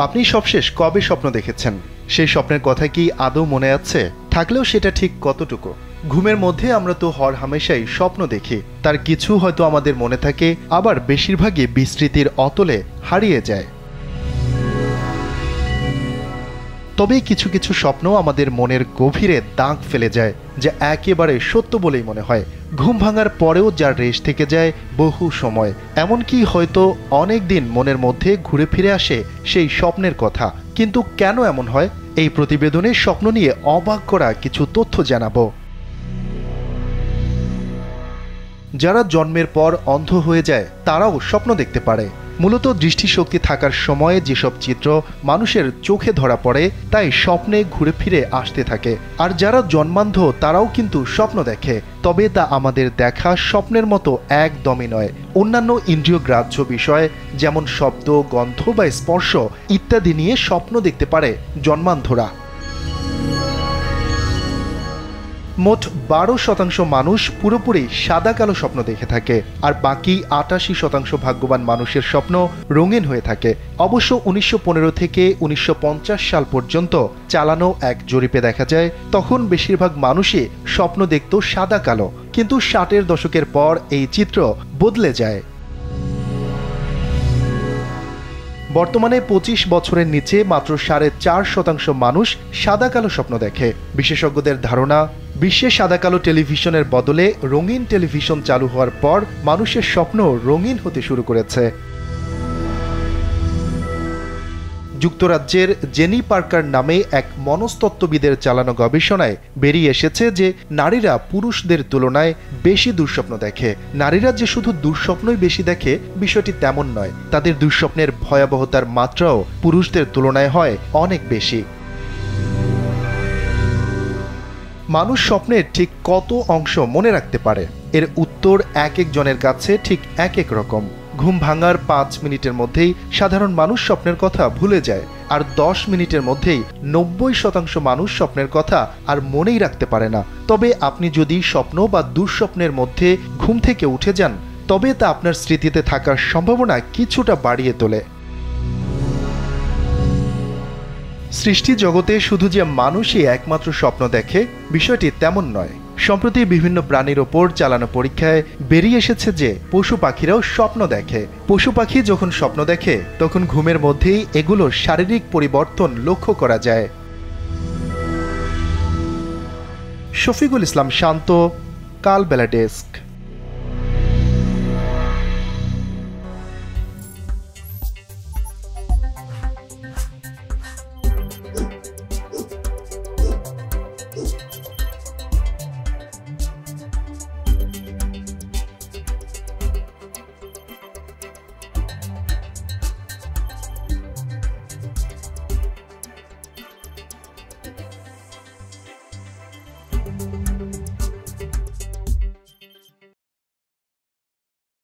আপনি সবশেষ কবে স্বপ্ন দেখেছেন? সেই স্বপ্নের কথা কি আদৌ মনে আছে? থাকলেও সেটা ঠিক কতটুকু? ঘুমের মধ্যে আমরা তো হরহামেশাই স্বপ্ন দেখি। তার কিছু হয়তো আমাদের মনে থাকে, আবার বেশিরভাগই বিস্মৃতির অতলে হারিয়ে যায়। তবে কিছু কিছু স্বপ্ন আমাদের মনের গভীরে দাগ ফেলে যায়, যা একেবারে সত্য বলেই মনে হয়। ঘুম ভাঙার পরেও যার রেশ থেকে যায় বহু সময়, এমনকি হয়তো অনেক দিন মনের মধ্যে ঘুরে ফিরে আসে সেই স্বপ্নের কথা। কিন্তু কেন এমন হয়? এই প্রতিবেদনে স্বপ্ন নিয়ে অবাক করা কিছু তথ্য জানাবো। যারা জন্মের পর অন্ধ হয়ে যায় তারাও স্বপ্ন দেখতে পারে। মূলত দৃষ্টিশক্তি থাকার সময়ে যেসব চিত্র মানুষের চোখে ধরা পড়ে তাই স্বপ্নে ঘুরে ফিরে আসতে থাকে। আর যারা জন্মান্ধ তারাও কিন্তু স্বপ্ন দেখে, তবে তা আমাদের দেখা স্বপ্নের মতো একদমই নয়। অন্যান্য ইন্দ্রিয় গ্রাহ্য বিষয় যেমন শব্দ, গন্ধ বা স্পর্শ ইত্যাদি নিয়ে স্বপ্ন দেখতে পারে জন্মান্ধরা। মোট 12% মানুষ পুরোপুরি সাদা কালো স্বপ্ন দেখে থাকে, আর বাকি 88% ভাগ্যবান মানুষের স্বপ্ন রঙিন হয়ে থাকে। অবশ্য 1915 থেকে 1950 সাল পর্যন্ত চালানো এক জরিপে দেখা যায় তখন বেশিরভাগ মানুষই স্বপ্ন দেখত সাদা কালো। কিন্তু 60-এর দশকের পর এই চিত্র বদলে যায়। বর্তমানে 25 বছরের নিচে মাত্র 4.5% মানুষ সাদা কালো স্বপ্ন দেখে। বিশেষজ্ঞদের ধারণা, বিশ্বে সাদা কালো টেলিভিশনের বদলে রঙিন টেলিভিশন চালু হওয়ার পর মানুষের স্বপ্ন রঙিন হতে শুরু করেছে। যুক্তরাজ্যের জেনি পার্কার নামে এক মনস্তত্ত্ববিদের চালানো গবেষণায় বেরিয়ে এসেছে যে নারীরা পুরুষদের তুলনায় বেশি দুঃস্বপ্ন দেখে। নারীরা যে শুধু দুঃস্বপ্নই বেশি দেখে বিষয়টি তেমন নয়, তাদের দুঃস্বপ্নের ভয়াবহতার মাত্রাও পুরুষদের তুলনায় হয় অনেক বেশি। মানুষ স্বপ্নের ঠিক কত অংশ মনে রাখতে পারে? এর উত্তর এক একজনের কাছে ঠিক এক এক রকম। ঘুম ভাঙার 5 মিনিটের মধ্যেই সাধারণ মানুষ স্বপ্নের কথা ভুলে যায়, আর 10 মিনিটের মধ্যেই 90% মানুষ স্বপ্নের কথা আর মনেই রাখতে পারে না। তবে আপনি যদি স্বপ্ন বা দুঃস্বপ্নের মধ্যে ঘুম থেকে উঠে যান, তবে তা আপনার স্মৃতিতে থাকার সম্ভাবনা কিছুটা বাড়িয়ে তোলে। সৃষ্টি জগতে শুধু যে মানুষই একমাত্র স্বপ্ন দেখে বিষয়টি তেমন নয়। সম্প্রতি বিভিন্ন প্রাণীর ওপর চালানো পরীক্ষায় বেরিয়ে এসেছে যে পশু পাখিরাও স্বপ্ন দেখে। পশু পাখি যখন স্বপ্ন দেখে তখন ঘুমের মধ্যেই এগুলোর শারীরিক পরিবর্তন লক্ষ্য করা যায়। শফিকুল ইসলাম শান্ত, কালবেলা ডেস্ক।